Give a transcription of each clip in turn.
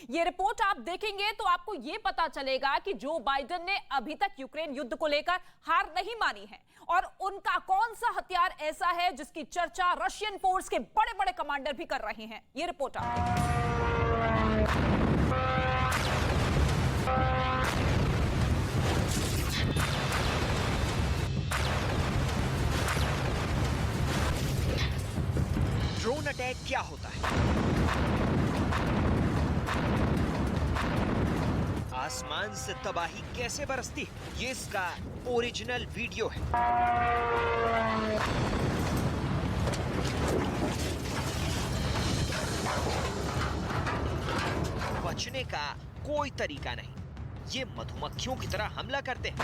ये रिपोर्ट आप देखेंगे तो आपको ये पता चलेगा कि जो बाइडेन ने अभी तक यूक्रेन युद्ध को लेकर हार नहीं मानी है और उनका कौन सा हथियार ऐसा है जिसकी चर्चा रशियन फोर्स के बड़े बड़े कमांडर भी कर रहे हैं। ये रिपोर्ट आप देखेंगे। ड्रोन अटैक क्या होता है? आसमान से तबाही कैसे बरसती है? ये इसका ओरिजिनल वीडियो है। बचने का कोई तरीका नहीं। ये मधुमक्खियों की तरह हमला करते हैं।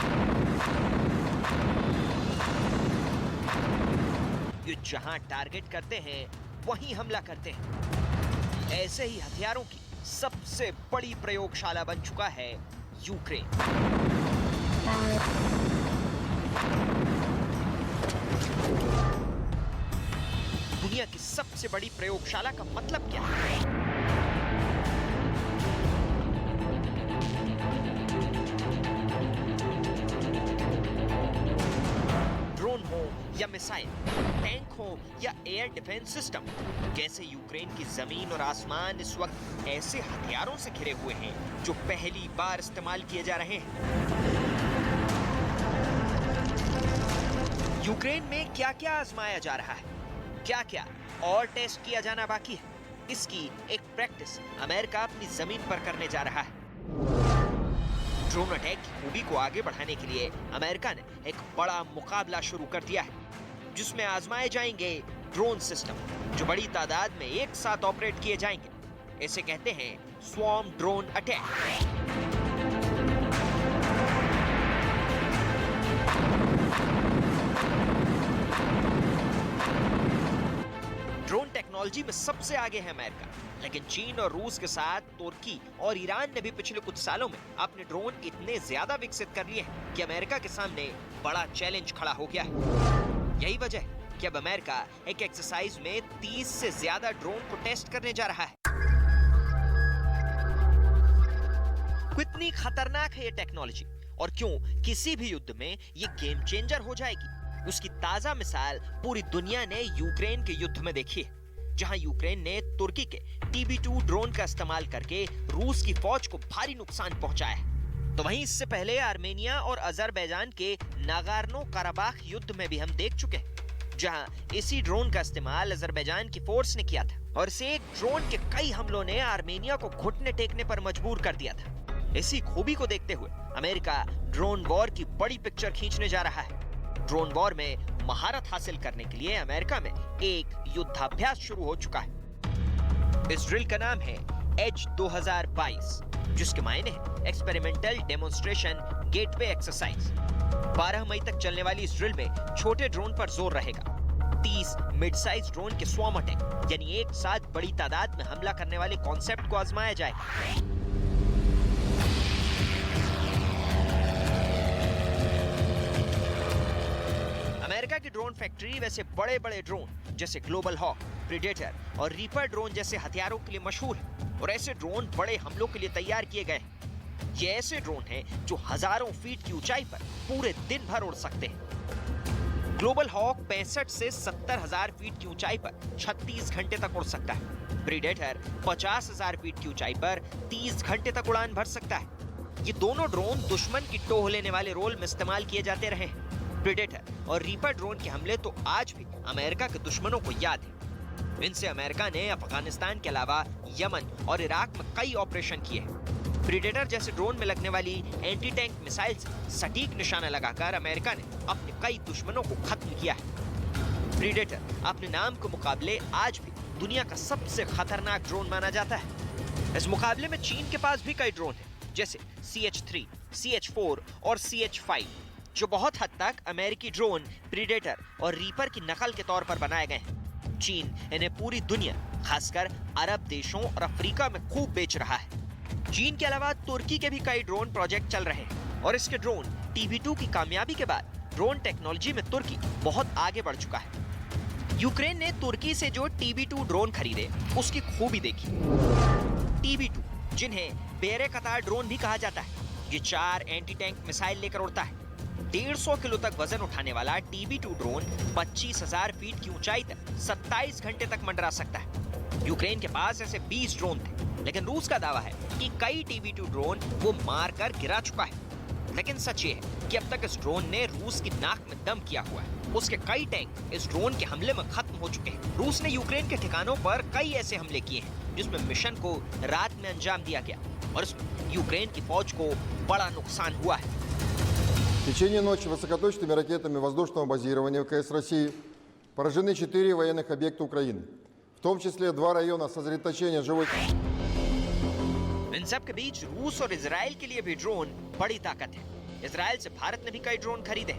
ये जहां टारगेट करते हैं वहीं हमला करते हैं। ऐसे ही हथियारों की सबसे बड़ी प्रयोगशाला बन चुका है यूक्रेन। दुनिया की सबसे बड़ी प्रयोगशाला का मतलब क्या है? ड्रोन हो या मिसाइल, टैंक हो या एयर डिफेंस सिस्टम, कैसे यूक्रेन की जमीन और आसमान इस वक्त ऐसे हथियारों से घिरे हुए हैं जो पहली बार इस्तेमाल किए जा रहे हैं। यूक्रेन में क्या क्या आजमाया जा रहा है, क्या क्या और टेस्ट किया जाना बाकी है, इसकी एक प्रैक्टिस अमेरिका अपनी जमीन पर करने जा रहा है। ड्रोन अटैक की खूबी को आगे बढ़ाने के लिए अमेरिका ने एक बड़ा मुकाबला शुरू कर दिया है, जिसमें आजमाए जाएंगे ड्रोन सिस्टम जो बड़ी तादाद में एक साथ ऑपरेट किए जाएंगे। इसे कहते हैं swarm drone attack. Drone technology में सबसे आगे है अमेरिका, लेकिन चीन और रूस के साथ तुर्की और ईरान ने भी पिछले कुछ सालों में अपने ड्रोन इतने ज्यादा विकसित कर लिए हैं कि अमेरिका के सामने बड़ा चैलेंज खड़ा हो गया है। यही वजह है कि अब अमेरिका एक एक्सरसाइज में 30 से ज्यादा ड्रोन को टेस्ट करने जा रहा है। कितनी खतरनाक है ये टेक्नोलॉजी और क्यों किसी भी युद्ध में ये गेम चेंजर हो जाएगी, उसकी ताजा मिसाल पूरी दुनिया ने यूक्रेन के युद्ध में देखी है, जहां यूक्रेन ने तुर्की के TB2 ड्रोन का इस्तेमाल करके रूस की फौज को भारी नुकसान पहुंचाया है। तो वहीं इससे पहले आर्मेनिया और अजरबैजान के नागोर्नो कराबाख युद्ध में भी हम देख चुके हैं, जहां इसी ड्रोन का इस्तेमाल अजरबैजान की फोर्स ने किया था और इसे एक ड्रोन के कई हमलों ने आर्मेनिया को घुटने टेकने पर मजबूर कर दिया था। इसी खूबी को देखते हुए अमेरिका ड्रोन वॉर की बड़ी पिक्चर खींचने जा रहा है। ड्रोन वॉर में महारत हासिल करने के लिए अमेरिका में एक युद्धाभ्यास शुरू हो चुका है। इस ड्रिल का नाम है एज 2022, जिसके मायने है एक्सपेरिमेंटल डेमोन्स्ट्रेशन गेटवे एक्सरसाइज। 12 मई तक चलने वाली इस ड्रिल में छोटे ड्रोन पर जोर रहेगा। 30 मिड साइज ड्रोन के स्वॉर्म अटैक यानी एक साथ बड़ी तादाद में हमला करने वाले कॉन्सेप्ट को आजमाया जाएगा। अमेरिका की ड्रोन फैक्ट्री वैसे बड़े बड़े ड्रोन जैसे ग्लोबल हॉक, प्रीडेटर और रीपर ड्रोन जैसे हथियारों के लिए मशहूर है और ऐसे ड्रोन बड़े हमलों के लिए तैयार किए गए हैं। ये ऐसे ड्रोन हैं जो हजारों फीट की ऊंचाई पर पूरे दिन भर उड़ सकते हैं। ग्लोबल हॉक 65 से 70,000 फीट की ऊंचाई पर 36 घंटे तक उड़ सकता है। प्रीडेटर 50,000 फीट की ऊंचाई पर 30 घंटे तक उड़ान भर सकता है। ये दोनों ड्रोन दुश्मन की टोह लेने वाले रोल में इस्तेमाल किए जाते रहे हैं। प्रीडेटर और रीपर ड्रोन के हमले तो आज भी अमेरिका के दुश्मनों को याद है। इनसे अमेरिका ने अफगानिस्तान के अलावा यमन और इराक में कई ऑपरेशन किए हैं। प्रीडेटर जैसे ड्रोन में लगने वाली एंटी टैंक मिसाइल से सटीक निशाना लगाकर अमेरिका ने अपने कई दुश्मनों को खत्म किया है। प्रीडेटर अपने नाम के मुकाबले आज भी दुनिया का सबसे खतरनाक ड्रोन माना जाता है। इस मुकाबले में चीन के पास भी कई ड्रोन हैं, जैसे CH-3, CH-4 और CH-5, जो बहुत हद तक अमेरिकी ड्रोन, प्रीडेटर और रीपर की नकल के तौर पर बनाए गए हैं। चीन इन्हें पूरी दुनिया, खासकर अरब देशों और अफ्रीका में खूब बेच रहा है। चीन के अलावा तुर्की के भी कई ड्रोन प्रोजेक्ट चल रहे हैं और इसके ड्रोन TB2 की कामयाबी के बाद ड्रोन टेक्नोलॉजी में तुर्की बहुत आगे बढ़ चुका है। यूक्रेन ने तुर्की से जो TB2 ड्रोन खरीदे उसकी खूबी देखी। TB2 जिन्हें बेरे कतार ड्रोन भी कहा जाता है। ये 4 एंटी टैंक मिसाइल लेकर उड़ता है। 150 किलो तक वजन उठाने वाला TB2 ड्रोन 25,000 फीट की ऊंचाई तक 27 घंटे तक मंडरा सकता है। यूक्रेन के पास ऐसे 20 ड्रोन थे, लेकिन रूस का दावा है कि कई TB2 ड्रोन वो मार कर गिरा चुका है। लेकिन सच ये है कि अब तक इस ड्रोन ने रूस की नाक में दम किया हुआ है। उसके कई टैंक इस ड्रोन के हमले में खत्म हो चुके हैं। रूस ने यूक्रेन के ठिकानों पर कई ऐसे हमले किए हैं जिसमें मिशन को रात में अंजाम दिया गया और इसमें यूक्रेन की फौज को बड़ा नुकसान हुआ है। В течение ночи высокоточными ракетами воздушного базирования ВКС России поражены 4 военных объекта Украины, в том числе 2 района сосредоточения живой... इन सब के बीच रूस और इजराइल के लिए भी ड्रोन बड़ी ताकत है। इजराइल से भारत ने भी कई ड्रोन खरीदे।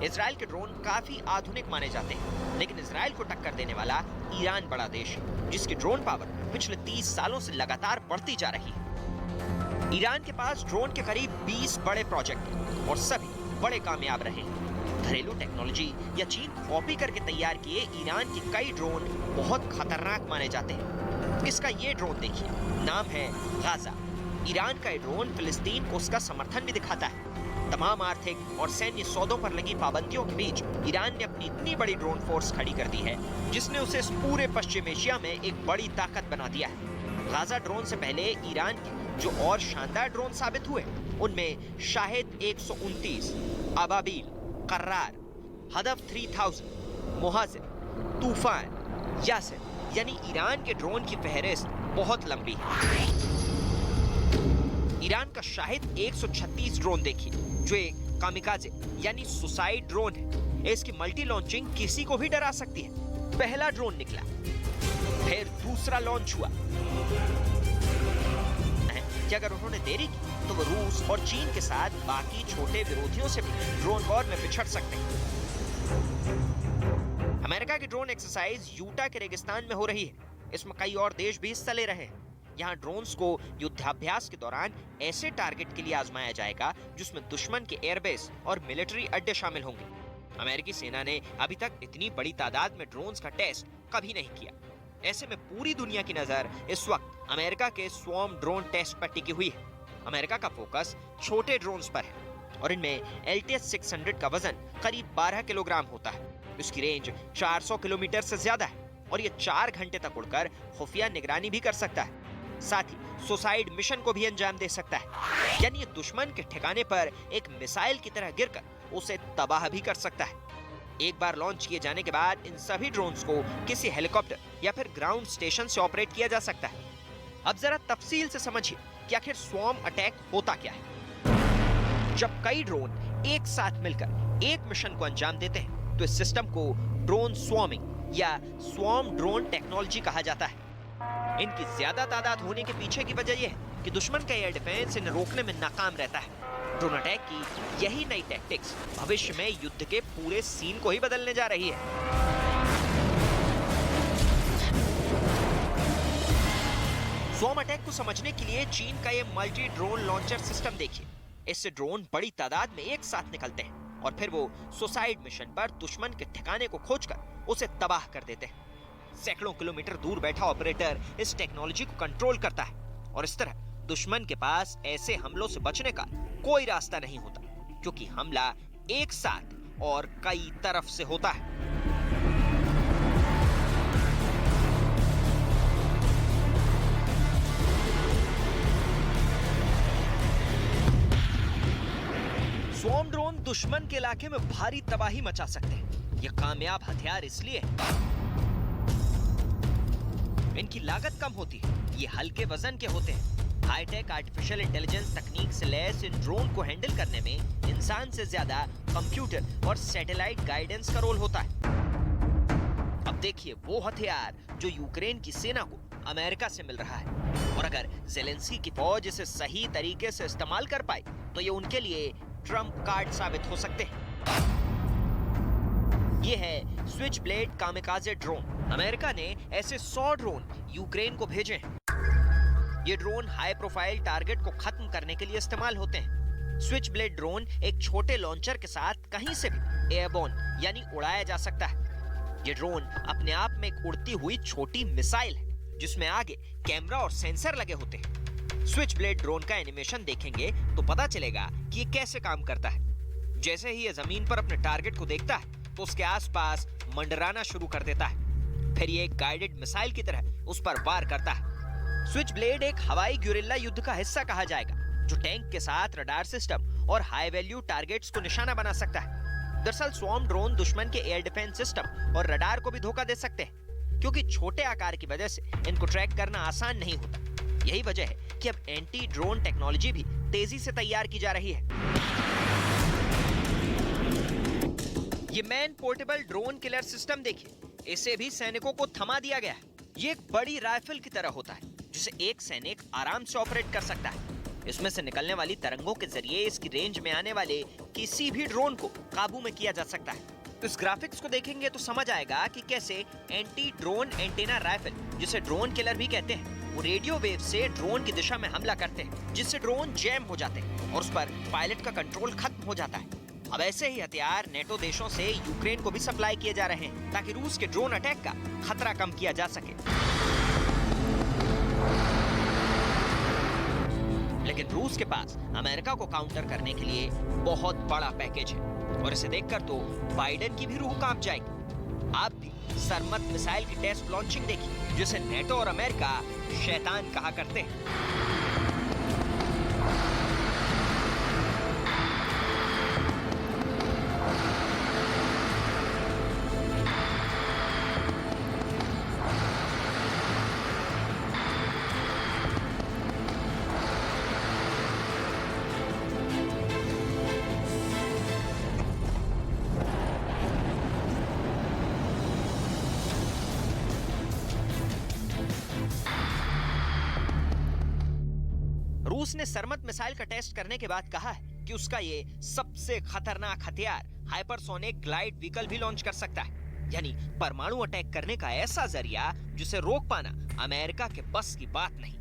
इजराइल के ड्रोन काफी आधुनिक माने जाते हैं, लेकिन इजराइल को टक्कर देने वाला ईरान बड़ा देश है, जिसकी ड्रोन पावर पिछले 30 सालों से लगातार बढ़ती जा रही है। ईरान के पास ड्रोन के करीब 20 बड़े प्रोजेक्ट हैं और सभी बड़े कामयाब रहे हैं। घरेलू टेक्नोलॉजी या चीन कॉपी करके तैयार किए ईरान के कई ड्रोन बहुत खतरनाक माने जाते हैं। इसका ये ड्रोन देखिए, नाम है गाजा। ईरान का ये ड्रोन फिलिस्तीन को उसका समर्थन भी दिखाता है। तमाम आर्थिक और सैन्य सौदों पर लगी पाबंदियों के बीच ईरान ने अपनी इतनी बड़ी ड्रोन फोर्स खड़ी कर दी है, जिसने उसे इस पूरे पश्चिम एशिया में एक बड़ी ताकत बना दिया है। गाजा ड्रोन से पहले ईरान के जो और शानदार ड्रोन साबित हुए, उनमें शाहिद 129, अबाबील, कर्रार, हदफ 3000, मोहाजिर, तूफान, यासिर, यानी ईरान के ड्रोन की फहरिस्त बहुत लंबी है। ईरान का शाहिद 136 ड्रोन देखिए, जो एक कामिकाजे यानी सुसाइड ड्रोन है। इसकी मल्टी लॉन्चिंग किसी को भी डरा सकती है। पहला ड्रोन निकला, फिर दूसरा लॉन्च हुआ कि अगर उन्होंने देरी की तो वो रूस और चीन के साथ बाकी छोटे विरोधियों से भी ड्रोन वॉर में पिछड़ सकते हैं। अमेरिका की ड्रोन एक्सरसाइज यूटा के रेगिस्तान में हो रही है। इसमें कई और देश भी हिस्सा ले रहे हैं। यहाँ ड्रोन्स को युद्धाभ्यास के दौरान ऐसे टारगेट के लिए आजमाया जाएगा जिसमें दुश्मन के एयरबेस और मिलिट्री अड्डे शामिल होंगे। अमेरिकी सेना ने अभी तक इतनी बड़ी तादाद में ड्रोन्स का टेस्ट कभी नहीं किया। ऐसे में पूरी दुनिया की नजर इस वक्त अमेरिका के स्वॉर्म ड्रोन टेस्ट पर टिकी हुई है। अमेरिका का फोकस छोटे ड्रोन्स पर है और इनमें LTS 600 का वजन करीब 12 किलोग्राम होता है। इसकी रेंज 400 किलोमीटर से ज्यादा है और ये 4 घंटे तक उड़कर खुफिया निगरानी भी कर सकता है। साथ ही सुसाइड मिशन को भी अंजाम दे सकता है, यानी ये दुश्मन के ठिकाने पर एक मिसाइल की तरह गिरकर उसे तबाह भी कर सकता है। एक बार लॉन्च किए जाने के बाद इन सभी ड्रोन्स को किसी हेलीकॉप्टर या फिर ग्राउंड स्टेशन से ऑपरेट किया जा सकता है। अब जरा तफसील से समझिए कि आखिर स्वॉर्म अटैक होता क्या है। जब कई ड्रोन एक साथ मिलकर एक मिशन को अंजाम देते हैं तो इस सिस्टम को ड्रोन स्वॉर्मिंग या स्वॉर्म ड्रोन टेक्नोलॉजी कहा जाता है। इनकी ज्यादा तादाद होने के पीछे की वजह यह है कि दुश्मन का एयर डिफेंस इन्हें रोकने में नाकाम रहता है। ड्रोन अटैक की यही नई टैक्टिक्स भविष्य में युद्ध के पूरे सीन को ही बदलने जा रही है। स्वॉर्म अटैक को समझने के लिए चीन का ये मल्टी ड्रोन लॉन्चर सिस्टम देखिए। इससे ड्रोन बड़ी तादाद में एक साथ निकलते हैं और फिर वो सुसाइड मिशन पर दुश्मन के ठिकाने को खोजकर उसे तबाह कर देते हैं। सैकड़ों किलोमीटर दूर बैठा ऑपरेटर इस टेक्नोलॉजी को कंट्रोल करता है और इस तरह दुश्मन के पास ऐसे हमलों से बचने का कोई रास्ता नहीं होता, क्योंकि हमला एक साथ और कई तरफ से होता है। स्वॉर्म ड्रोन दुश्मन के इलाके में भारी तबाही मचा सकते हैं। यह कामयाब हथियार इसलिए है, इनकी लागत कम होती है, ये हल्के वजन के होते हैं। हाईटेक आर्टिफिशियल इंटेलिजेंस तकनीक से लैस इन ड्रोन को हैंडल करने में इंसान से ज्यादा कंप्यूटर और सैटेलाइट गाइडेंस का रोल होता है। अब देखिए वो हथियार जो यूक्रेन की सेना को अमेरिका से मिल रहा है, और अगर ज़ेलेंस्की की फौज इसे सही तरीके से इस्तेमाल कर पाई तो ये उनके लिए ट्रम्प कार्ड साबित हो सकते हैं। ये है switch blade kamikaze drone. America ने ऐसे 100 ड्रोन यूक्रेन को भेजे हैं। ये ड्रोन हाई प्रोफाइल टारगेट को खत्म करने के लिए इस्तेमाल होते हैं। स्विच ब्लेड ड्रोन एक छोटे लॉन्चर के साथ कहीं से भी एयरबोर्न यानी उड़ाया जा सकता है। ये ड्रोन अपने आप में एक उड़ती हुई छोटी मिसाइल है, जिसमें आगे कैमरा और सेंसर लगे होते हैं। स्विच ब्लेड ड्रोन का एनिमेशन देखेंगे तो पता चलेगा कि ये कैसे काम करता है। जैसे ही ये जमीन पर अपने टारगेट को देखता है तो उसके आसपास मंडराना शुरू कर देता है। फिर ये एक गाइडेड मिसाइल की तरह उस पर वार करता है। स्विच ब्लेड एक हवाई गुरिल्ला युद्ध का हिस्सा कहा जाएगा, जो टैंक के साथ रडार सिस्टम और हाई वैल्यू टारगेट्स को निशाना बना सकता है। दरअसल स्वॉर्म ड्रोन दुश्मन के एयर डिफेंस सिस्टम और रडार को भी धोखा दे सकते हैं, क्योंकि छोटे आकार की वजह से इनको ट्रैक करना आसान नहीं होता। यही वजह है कि अब एंटी ड्रोन टेक्नोलॉजी भी तेजी से तैयार की जा रही है। ये man portable drone killer system देखिए, इसे भी सैनिकों को थमा दिया गया है। ये एक बड़ी राइफल की तरह होता है, जिसे एक सैनिक आराम से ऑपरेट कर सकता है। इसमें से निकलने वाली तरंगों के जरिए इसकी रेंज में आने वाले किसी भी ड्रोन को काबू में किया जा सकता है। इस ग्राफिक्स को देखेंगे तो समझ आएगा कि कैसे एंटी ड्रोन एंटेना राइफल, जिसे ड्रोन किलर भी कहते हैं, वो रेडियो वेव से ड्रोन की दिशा में हमला करते हैं, जिससे ड्रोन जैम हो जाते हैं और उस पर पायलट का कंट्रोल खत्म हो जाता है। अब ऐसे ही हथियार नेटो देशों से यूक्रेन को भी सप्लाई किए जा रहे हैं, ताकि रूस के ड्रोन अटैक का खतरा कम किया जा सके। लेकिन रूस के पास अमेरिका को काउंटर करने के लिए बहुत बड़ा पैकेज है, और इसे देखकर तो बाइडेन की भी रूह कांप जाएगी। आप भी सरमत मिसाइल की टेस्ट लॉन्चिंग देखिए, जिसे नेटो और अमेरिका शैतान कहा करते हैं। रूस ने सरमत मिसाइल का टेस्ट करने के बाद कहा है कि उसका ये सबसे खतरनाक हथियार हाइपरसोनिक ग्लाइड व्हीकल भी लॉन्च कर सकता है, यानी परमाणु अटैक करने का ऐसा जरिया जिसे रोक पाना अमेरिका के बस की बात नहीं।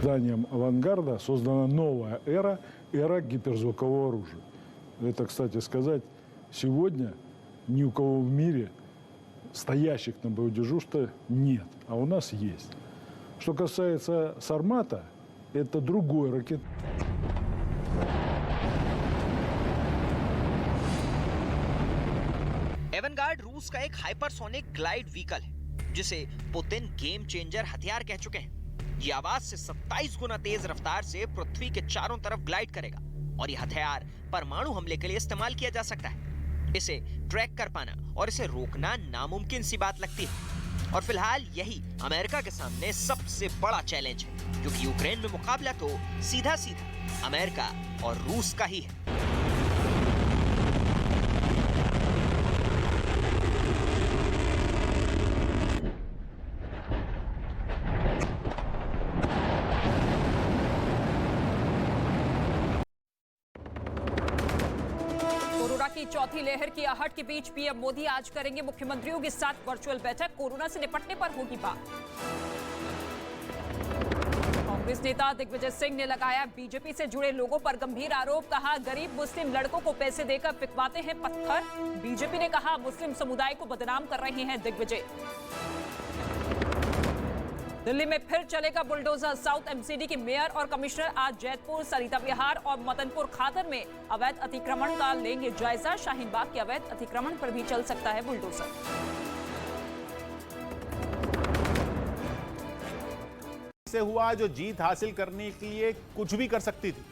Зданием авангарда создана новая эра гиперзвукового оружия. Это, кстати сказать, сегодня ни у кого в мире стоящих на боедежурстве нет, а у нас есть. Что касается Сармата, это другой ракет. एवनगार्ड रूस का एक हाइपरसोनिक ग्लाइड व्हीकल है, जिसे पुतिन गेम चेंजर हथियार कह चुके हैं। ये आवाज से 27 गुना तेज रफ्तार से पृथ्वी के चारों तरफ ग्लाइड करेगा, और ये हथियार परमाणु हमले के लिए इस्तेमाल किया जा सकता है। इसे ट्रैक कर पाना और इसे रोकना नामुमकिन सी बात लगती है, और फिलहाल यही अमेरिका के सामने सबसे बड़ा चैलेंज है, क्योंकि यूक्रेन में मुकाबला तो सीधा सीधा अमेरिका और रूस का ही है। की चौथी लहर की आहट के बीच पीएम मोदी आज करेंगे मुख्यमंत्रियों के साथ वर्चुअल बैठक। कोरोना से निपटने पर होगी बात। कांग्रेस नेता दिग्विजय सिंह ने लगाया बीजेपी से जुड़े लोगों पर गंभीर आरोप, कहा गरीब मुस्लिम लड़कों को पैसे देकर पिटवाते हैं पत्थर। बीजेपी ने कहा मुस्लिम समुदाय को बदनाम कर रहे हैं दिग्विजय। दिल्ली में फिर चलेगा बुलडोजर। साउथ एमसीडी के मेयर और कमिश्नर आज जैतपुर, सरिता विहार और मदनपुर खादर में अवैध अतिक्रमण का लेंगे जायजा। शाहीन बाग के अवैध अतिक्रमण पर भी चल सकता है बुलडोजर। से हुआ जो जीत हासिल करने के लिए कुछ भी कर सकती थी,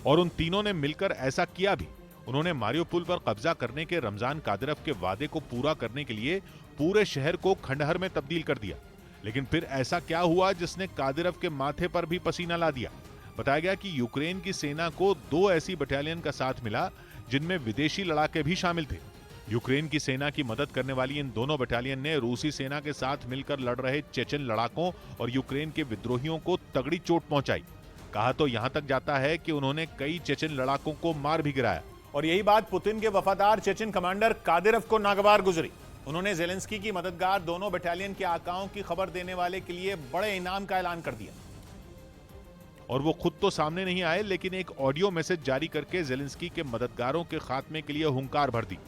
और उन तीनों ने मिलकर ऐसा किया भी। उन्होंने मारियोपोल पर कब्जा करने के रमजान कादिरव के वादे को पूरा करने के लिए पूरे शहर को खंडहर में तब्दील कर दिया। लेकिन फिर ऐसा क्या हुआ जिसने कादिरव के माथे पर भी पसीना ला दिया? बताया गया कि यूक्रेन की सेना को 2 ऐसी बटालियन का साथ मिला जिनमें विदेशी लड़ाके भी शामिल थे। यूक्रेन की सेना की मदद करने वाली इन दोनों बटालियन ने रूसी सेना के साथ मिलकर लड़ रहे चेचन लड़ाकों और यूक्रेन के विद्रोहियों को तगड़ी चोट पहुंचाई। कहा तो यहां तक जाता है कि उन्होंने कई चेचन लड़ाकों को मार भी गिराया। और यही बात पुतिन के वफादार चेचन कमांडर कादिरव को नागवार गुजरी। उन्होंने जेलेंस्की की मददगार दोनों बटालियन के आकाओं की खबर देने वाले के लिए बड़े इनाम का ऐलान कर दिया। और वो खुद तो सामने नहीं आए, लेकिन एक ऑडियो मैसेज जारी करके जेलेंस्की के मददगारों के खात्मे के लिए हुंकार भर दी।